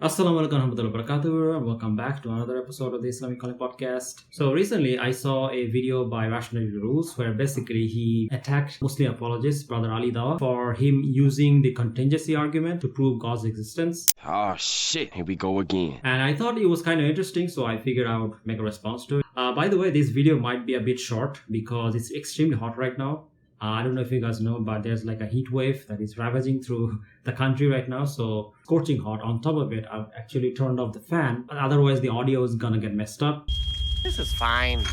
Assalamu alaikum warahmatullahi wabarakatuh, and welcome back to another episode of the Islamic podcast. So recently I saw a video by Rationality Rules where basically he attacked Muslim apologist brother Ali Dawah for him using the contingency argument to prove God's existence. Oh shit, here we go again. And I thought it was kind of interesting, so I figured I would make a response to it. By the way, this video might be a bit short because it's extremely hot right now. I don't know if you guys know, but there's like a heat wave that is ravaging through the country right now. So scorching hot. On top of it, I've actually turned off the fan. But otherwise, the audio is gonna get messed up. This is fine.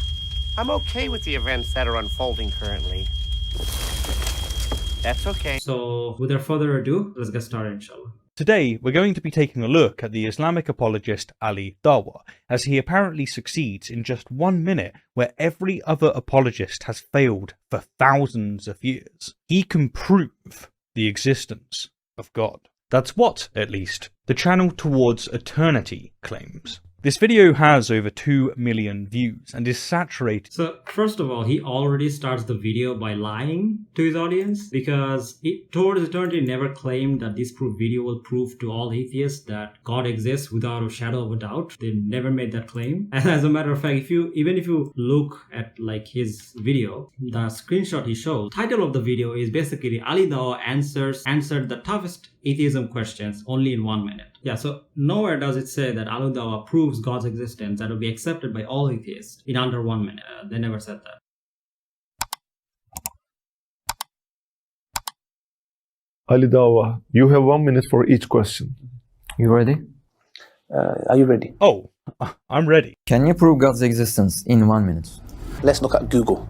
I'm okay with the events that are unfolding currently. That's okay. So without further ado, let's get started, inshallah. Today, we're going to be taking a look at the Islamic apologist Ali Dawah, as he apparently succeeds in just 1 minute where every other apologist has failed for thousands of years. He can prove the existence of God. That's what, at least, the channel Towards Eternity claims. This video has over 2 million views and is saturated. So first of all, he already starts the video by lying to his audience because Towards Eternity never claimed that this video will prove to all atheists that God exists without a shadow of a doubt. They never made that claim. And as a matter of fact, even if you look at like his video, the screenshot he shows, title of the video is basically Ali Dawah answered the toughest atheism questions only in 1 minute. Yeah, so nowhere does it say that Ali Dawah proves God's existence that will be accepted by all atheists in under 1 minute. They never said that. Ali Dawah, you have 1 minute for each question. You ready? Are you ready? Oh, I'm ready. Can you prove God's existence in 1 minute? Let's look at Google.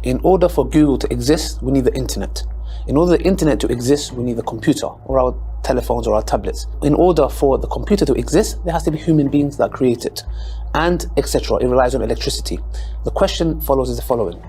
In order for Google to exist, we need the internet. In order for the internet to exist, we need the computer or our telephones or our tablets. In order for the computer to exist, there has to be human beings that create it, and etc. It relies on electricity. The question follows is the following.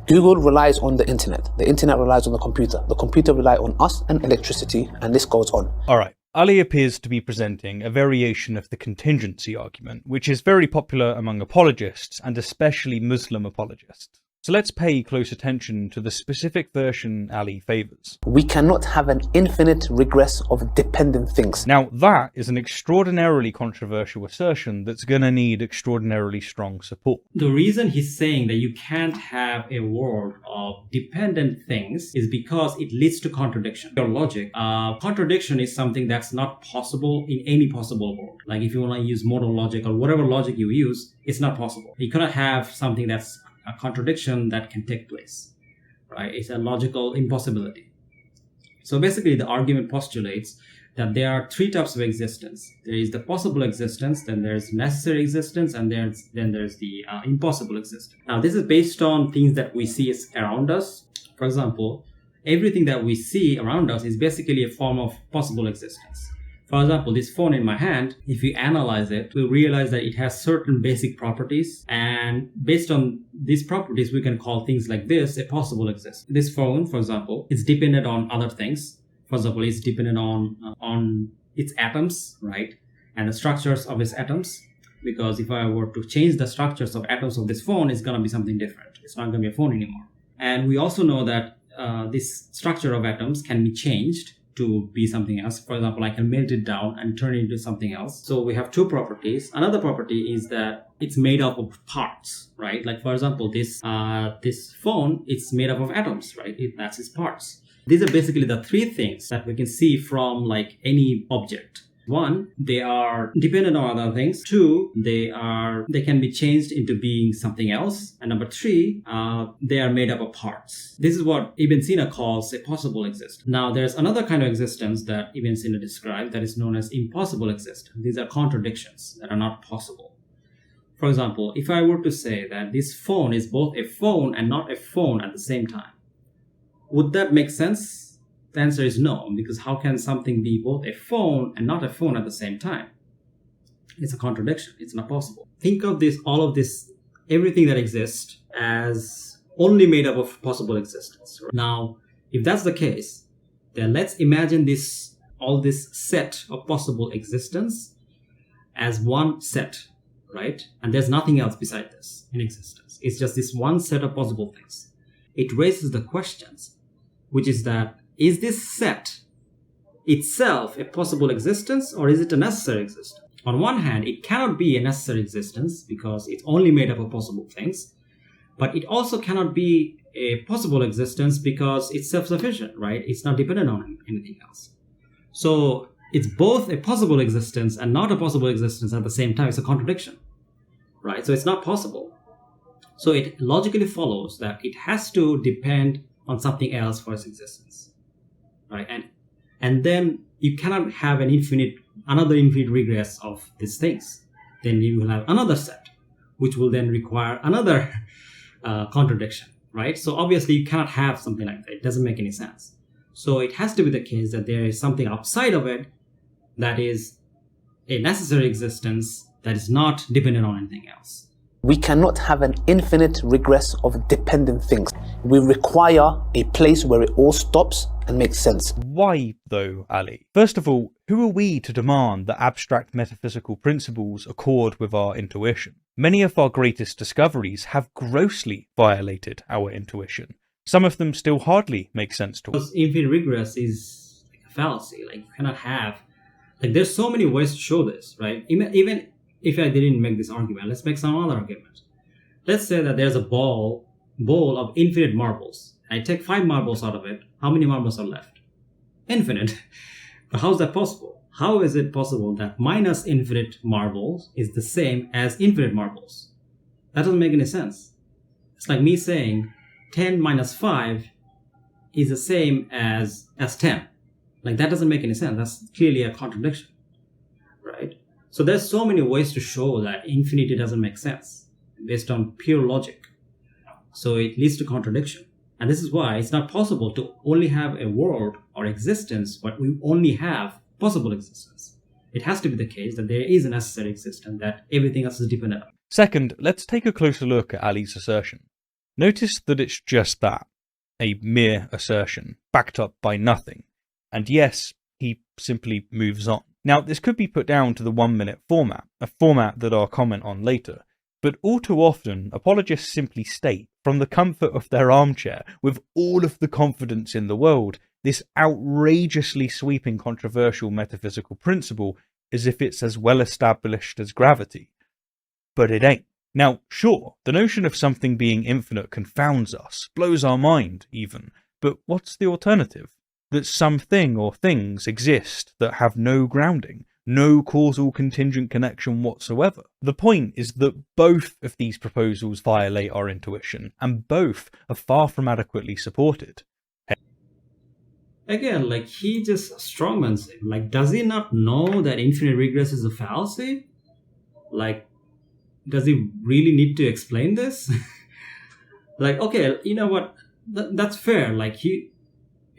Google relies on the internet relies on the computer relies on us and electricity, and this goes on. Alright, Ali appears to be presenting a variation of the contingency argument, which is very popular among apologists, and especially Muslim apologists. So let's pay close attention to the specific version Ali favours. We cannot have an infinite regress of dependent things. Now that is an extraordinarily controversial assertion that's going to need extraordinarily strong support. The reason he's saying that you can't have a world of dependent things is because it leads to contradiction. Your logic, contradiction is something that's not possible in any possible world. Like if you want to use modal logic or whatever logic you use, it's not possible. You cannot have something that's a contradiction that can take place, right? It's a logical impossibility. So basically the argument postulates that there are 3 types of existence. There is the possible existence, then there's necessary existence, and then there's the impossible existence. Now this is based on things that we see around us. For example, everything that we see around us is basically a form of possible existence. For example, this phone in my hand, if you analyze it, we'll realize that it has certain basic properties. And based on these properties, we can call things like this a possible existence. This phone, for example, is dependent on other things. For example, it's dependent on its atoms, right? And the structures of its atoms. Because if I were to change the structures of atoms of this phone, it's going to be something different. It's not going to be a phone anymore. And we also know that this structure of atoms can be changed to be something else. For example, I can melt it down and turn it into something else. So we have 2 properties. Another property is that it's made up of parts, right? Like for example, this phone, it's made up of atoms, right? That's its parts. These are basically the 3 things that we can see from like any object. 1, they are dependent on other things. 2, they can be changed into being something else. And number 3, they are made up of parts. This is what Ibn Sina calls a possible existence. Now, there's another kind of existence that Ibn Sina described that is known as impossible existence. These are contradictions that are not possible. For example, if I were to say that this phone is both a phone and not a phone at the same time, would that make sense? The answer is no, because how can something be both a phone and not a phone at the same time? It's a contradiction. It's not possible. Think of all of this, everything that exists as only made up of possible existence. Right? Now, if that's the case, then let's imagine all this set of possible existence as one set, right? And there's nothing else beside this in existence. It's just this one set of possible things. It raises the questions, which is that, is this set itself a possible existence, or is it a necessary existence? On one hand, it cannot be a necessary existence because it's only made up of possible things, but it also cannot be a possible existence because it's self-sufficient, right? It's not dependent on anything else. So it's both a possible existence and not a possible existence at the same time. It's a contradiction, right? So it's not possible. So it logically follows that it has to depend on something else for its existence, right? And then you cannot have another infinite regress of these things. Then you will have another set, which will then require another contradiction, right? So obviously you cannot have something like that. It doesn't make any sense. So it has to be the case that there is something outside of it that is a necessary existence that is not dependent on anything else. We cannot have an infinite regress of dependent things. We require a place where it all stops and makes sense. Why, though, Ali? First of all, who are we to demand that abstract metaphysical principles accord with our intuition? Many of our greatest discoveries have grossly violated our intuition. Some of them still hardly make sense to us. Because infinite regress is like a fallacy. Like, you cannot have... Like, there's so many ways to show this, right? Even if I didn't make this argument, let's make some other argument. Let's say that there's a bowl of infinite marbles. I take 5 marbles out of it. How many marbles are left? Infinite. But how is that possible? How is it possible that minus infinite marbles is the same as infinite marbles? That doesn't make any sense. It's like me saying 10 minus 5 is the same as 10. Like, that doesn't make any sense. That's clearly a contradiction, right? So there's so many ways to show that infinity doesn't make sense based on pure logic. So it leads to contradiction. And this is why it's not possible to only have a world or existence, but we only have possible existence. It has to be the case that there is a necessary existence, that everything else is dependent on. Second, let's take a closer look at Ali's assertion. Notice that it's just that, a mere assertion, backed up by nothing. And yes, he simply moves on. Now, this could be put down to the 1-minute format, a format that I'll comment on later, but all too often, apologists simply state, from the comfort of their armchair, with all of the confidence in the world, this outrageously sweeping controversial metaphysical principle as if it's as well established as gravity. But it ain't. Now, sure, the notion of something being infinite confounds us, blows our mind even, but what's the alternative? That something or things exist that have no grounding, no causal contingent connection whatsoever. The point is that both of these proposals violate our intuition, and both are far from adequately supported. Again, like, he just strongmans him. Like, does he not know that infinite regress is a fallacy? Like, does he really need to explain this? Like, okay, you know what? That's fair. Like,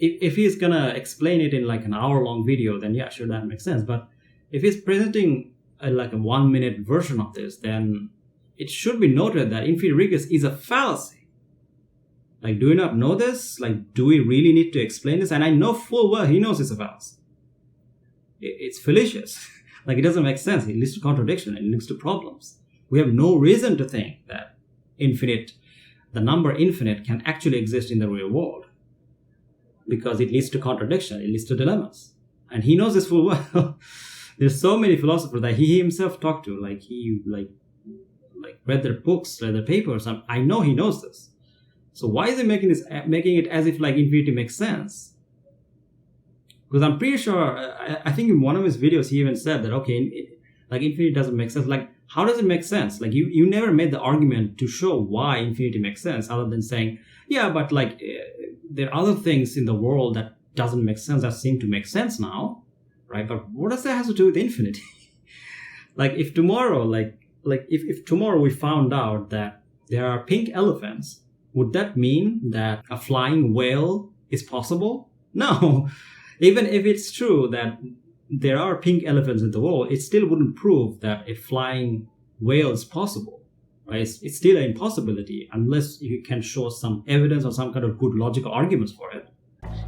if he's gonna explain it in like an hour-long video, then yeah, sure, that makes sense. But if he's presenting like a 1-minute version of this, then it should be noted that infinite regress is a fallacy. Like, do we not know this? Like, do we really need to explain this? And I know full well he knows it's a fallacy. It's fallacious. Like, it doesn't make sense. It leads to contradiction. It leads to problems. We have no reason to think that the number infinite can actually exist in the real world, because it leads to contradiction. It leads to dilemmas. And he knows this full well. There's so many philosophers that he himself talked to. Like, he read their books, read their papers. And I know he knows this. So why is he making it as if like infinity makes sense? Because I'm pretty sure, I think in one of his videos he even said that, okay, like infinity doesn't make sense. Like, how does it make sense? Like, you never made the argument to show why infinity makes sense, other than saying, yeah, but like there are other things in the world that doesn't make sense that seem to make sense now, right? But what does that have to do with infinity? Like, if tomorrow, if tomorrow we found out that there are pink elephants, would that mean that a flying whale is possible? No. Even if it's true that there are pink elephants in the world, it still wouldn't prove that a flying whale is possible. Right? It's still an impossibility unless you can show some evidence or some kind of good logical arguments for it.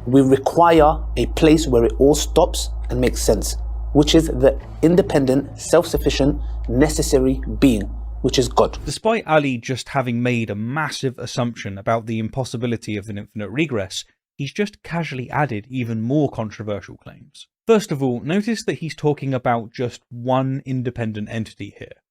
We require a place where it all stops and makes sense, which is the independent, self-sufficient, necessary being, which is God. Despite Ali just having made a massive assumption about the impossibility of an infinite regress, he's just casually added even more controversial claims. First of all, notice that he's talking about just one independent entity here.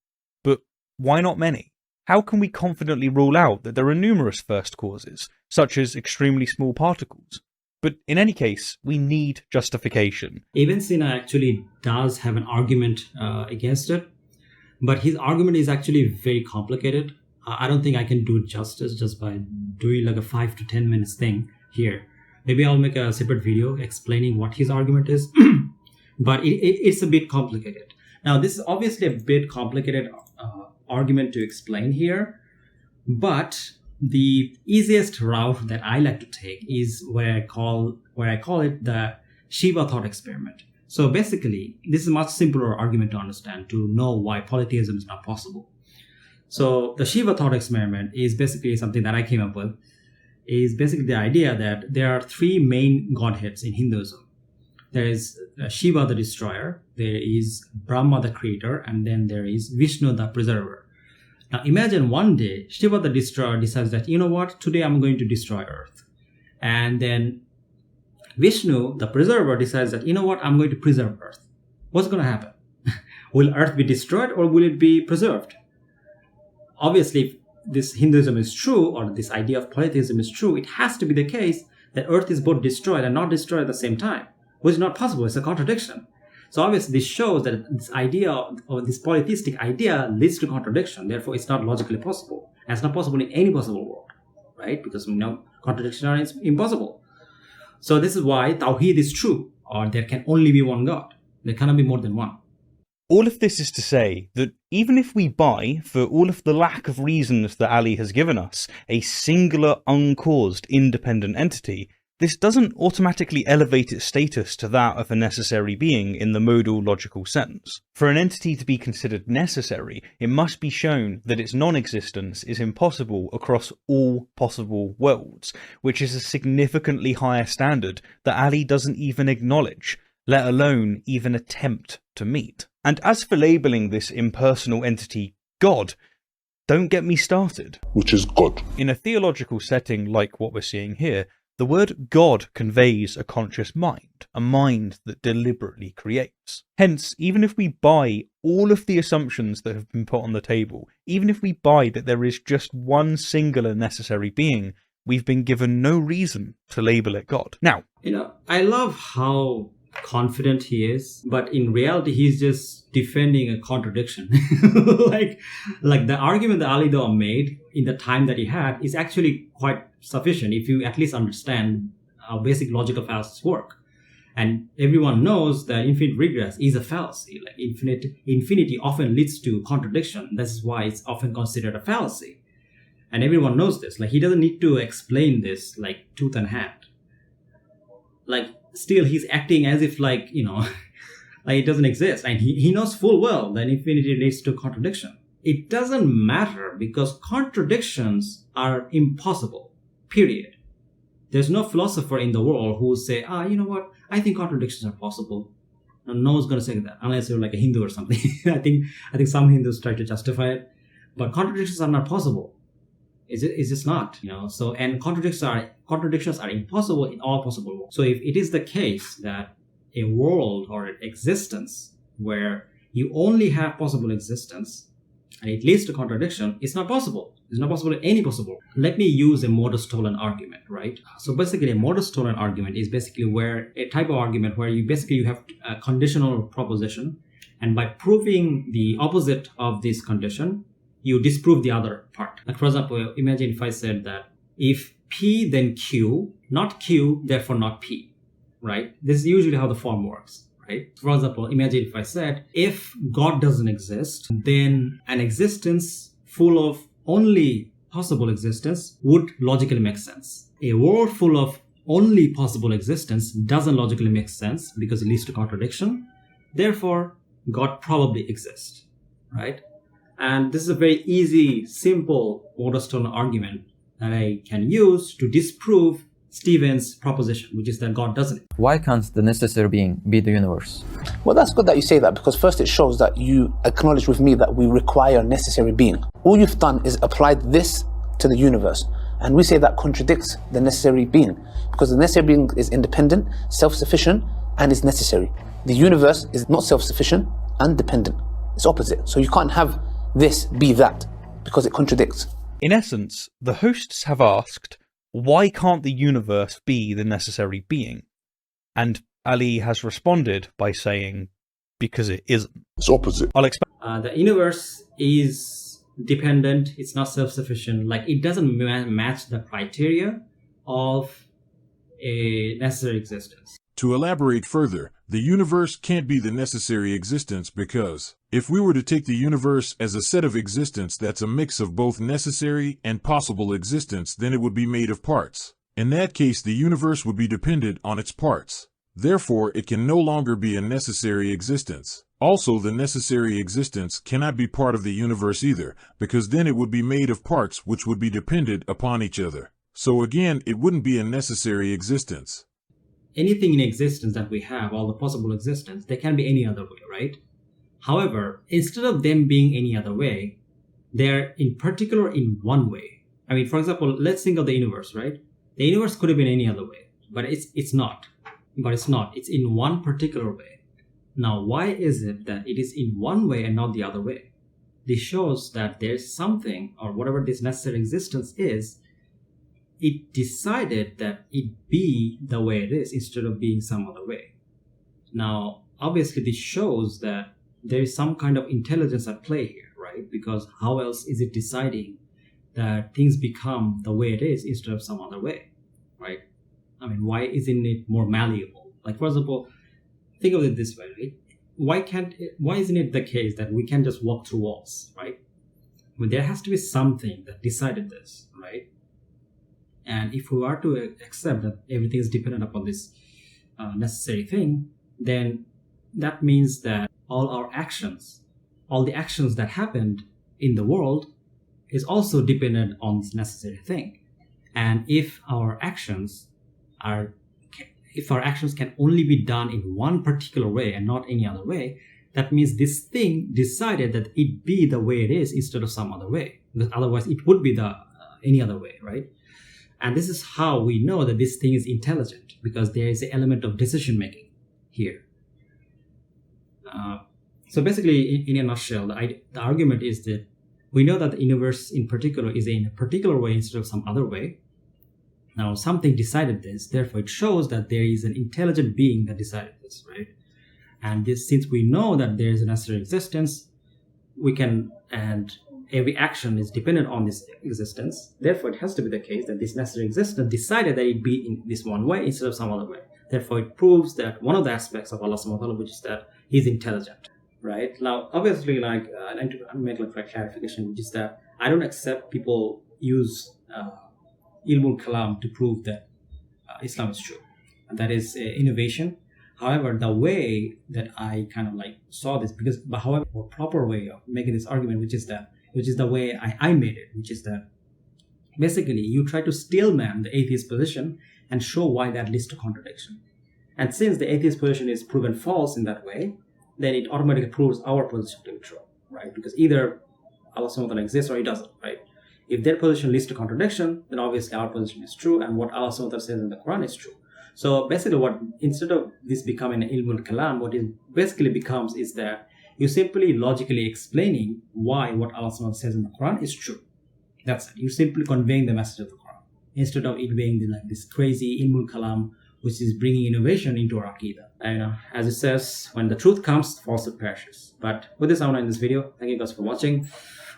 But why not many? How can we confidently rule out that there are numerous first causes, such as extremely small particles? But in any case, we need justification. Ibn Sina actually does have an argument against it, but his argument is actually very complicated. I don't think I can do it justice just by doing like a 5 to 10 minutes thing here. Maybe I'll make a separate video explaining what his argument is, but it's a bit complicated. Now, this is obviously a bit complicated argument to explain here, but the easiest route that I like to take is where I call it the Shiva thought experiment. So basically, this is a much simpler argument to understand, to know why polytheism is not possible. So the Shiva thought experiment is basically something that I came up with, is basically the idea that there are three main godheads in Hinduism. There is Shiva the destroyer, there is Brahma the creator, and then there is Vishnu the preserver. Now imagine one day Shiva the destroyer decides that, you know what, today I'm going to destroy Earth. And then Vishnu the preserver decides that, you know what, I'm going to preserve Earth. What's going to happen? Will Earth be destroyed or will it be preserved? Obviously, if this Hinduism is true, or this idea of polytheism is true, it has to be the case that Earth is both destroyed and not destroyed at the same time, which is not possible. It's a contradiction. So obviously this shows that this idea, or this polytheistic idea, leads to contradiction. Therefore, it's not logically possible. And it's not possible in any possible world, right? Because we know contradictions are impossible. So this is why Tawheed is true, or there can only be one God. There cannot be more than one. All of this is to say that even if we buy, for all of the lack of reasons that Ali has given us, a singular, uncaused, independent entity, this doesn't automatically elevate its status to that of a necessary being in the modal logical sense. For an entity to be considered necessary, it must be shown that its non-existence is impossible across all possible worlds, which is a significantly higher standard that Ali doesn't even acknowledge, let alone even attempt to meet. And as for labelling this impersonal entity God, don't get me started. which is God. In a theological setting like what we're seeing here, the word God conveys a conscious mind, a mind that deliberately creates. Hence, even if we buy all of the assumptions that have been put on the table, even if we buy that there is just one singular necessary being, we've been given no reason to label it God. Now, I love how confident he is, but in reality he's just defending a contradiction. like the argument that Ali Dawah made in the time that he had is actually quite sufficient if you at least understand how basic logical fallacies work. And everyone knows that infinite regress is a fallacy. Like infinity often leads to contradiction. That's why it's often considered a fallacy. And everyone knows this. Like, he doesn't need to explain this like tooth and hand. Like, still he's acting as if like it doesn't exist, and he knows full well that infinity leads to contradiction. It doesn't matter because contradictions are impossible, period. There's no philosopher in the world who will say, you know what, I think contradictions are possible. No one's going to say that unless you're like a Hindu or something. I think some Hindus try to justify it, but contradictions are not possible. It's just not, So, and contradictions are impossible in all possible worlds. So if it is the case that a world or an existence where you only have possible existence and it leads to contradiction, it's not possible. It's not possible in any possible world. Let me use a modus-tollens argument, right? So basically a modus-tollens argument is basically where a type of argument where you have a conditional proposition, and by proving the opposite of this condition, you disprove the other part. Like, for example, imagine if I said that if P then Q, not Q, therefore not P, right? This is usually how the form works, right? For example, imagine if I said, if God doesn't exist, then an existence full of only possible existence would logically make sense. A world full of only possible existence doesn't logically make sense because it leads to contradiction. Therefore, God probably exists, right? And this is a very easy, simple modus-tollens argument that I can use to disprove Stephen's proposition, which is that God doesn't. Why can't the necessary being be the universe? Well, that's good that you say that, because first it shows that you acknowledge with me that we require a necessary being. All you've done is applied this to the universe, and we say that contradicts the necessary being, because the necessary being is independent, self-sufficient, and is necessary. The universe is not self-sufficient and dependent. It's opposite. So you can't have this be that because it contradicts. In essence, the hosts have asked, why can't the universe be the necessary being? And Ali has responded by saying, because it isn't. It's opposite. I'll explain. The universe is dependent, it's not self-sufficient, like it doesn't match the criteria of a necessary existence. To elaborate further, the universe can't be the necessary existence because, if we were to take the universe as a set of existence that's a mix of both necessary and possible existence, then it would be made of parts. In that case, the universe would be dependent on its parts. Therefore, it can no longer be a necessary existence. Also, the necessary existence cannot be part of the universe either, because then it would be made of parts which would be dependent upon each other. So again, it wouldn't be a necessary existence. Anything in existence that we have, all the possible existence, they can be any other way, right? However, instead of them being any other way, they're in particular in one way. I mean, for example, let's think of the universe, right? The universe could have been any other way, but it's not. But it's not. It's in one particular way. Now, why is it that it is in one way and not the other way? This shows that there's something, or whatever this necessary existence is, it decided that it be the way it is instead of being some other way. Now, obviously, this shows that there is some kind of intelligence at play here, right? Because how else is it deciding that things become the way it is instead of some other way, right? I mean, why isn't it more malleable? Like, for example, think of it this way, right? Why isn't it the case that we can just walk through walls, right? I mean, there has to be something that decided this, right? And if we are to accept that everything is dependent upon this necessary thing, then that means that all our actions, all the actions that happened in the world is also dependent on this necessary thing. And if our actions can only be done in one particular way and not any other way, that means this thing decided that it be the way it is instead of some other way. Because otherwise it would be the any other way, right? And this is how we know that this thing is intelligent, because there is an element of decision making here. So basically, in a nutshell, the argument is that we know that the universe in particular is in a particular way instead of some other way. Now, something decided this, therefore it shows that there is an intelligent being that decided this, right? And this, since we know that there is a necessary existence, and every action is dependent on this existence, therefore it has to be the case that this necessary existence decided that it be in this one way instead of some other way. Therefore, it proves that one of the aspects of Allah subhanahu wa ta'ala, which is that He's intelligent, right? Now, obviously, I need to make a clarification, which is that I don't accept people use ilmul kalam to prove that Islam is true. And that is innovation. However, the way that I kind of saw this, however, a proper way of making this argument, which is the way I made it, which is that basically you try to steelman the atheist position and show why that leads to contradiction. And since the atheist position is proven false in that way, then it automatically proves our position to be true, right? Because either Allah subhanahu wa ta'ala exists or He doesn't, right? If their position leads to contradiction, then obviously our position is true, and what Allah subhanahu wa ta'ala says in the Quran is true. So basically, instead of this becoming an ilmul kalam, what it basically becomes is that you're simply logically explaining why what Allah subhanahu wa ta'ala says in the Quran is true. That's it. You're simply conveying the message of the Quran instead of it being this crazy ilmul kalam, which is bringing innovation into our aqidah. And as it says, when the truth comes, falsehood perishes. But with this, I want to end this video. Thank you guys for watching.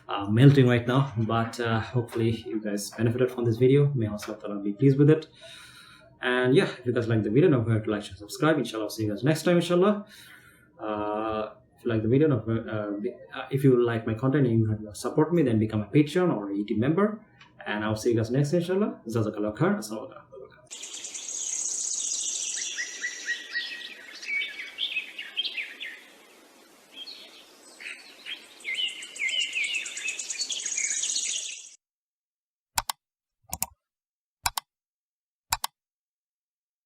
I'm melting right now, but hopefully you guys benefited from this video. May Allah be pleased with it. And yeah, if you guys like the video, don't forget to like and subscribe. Inshallah, I'll see you guys next time, inshallah. If you like the video, if you like my content and you support me, then become a Patreon or a YouTube member. And I'll see you guys next, inshallah. Jazakallah khair. Assalamu alaikum.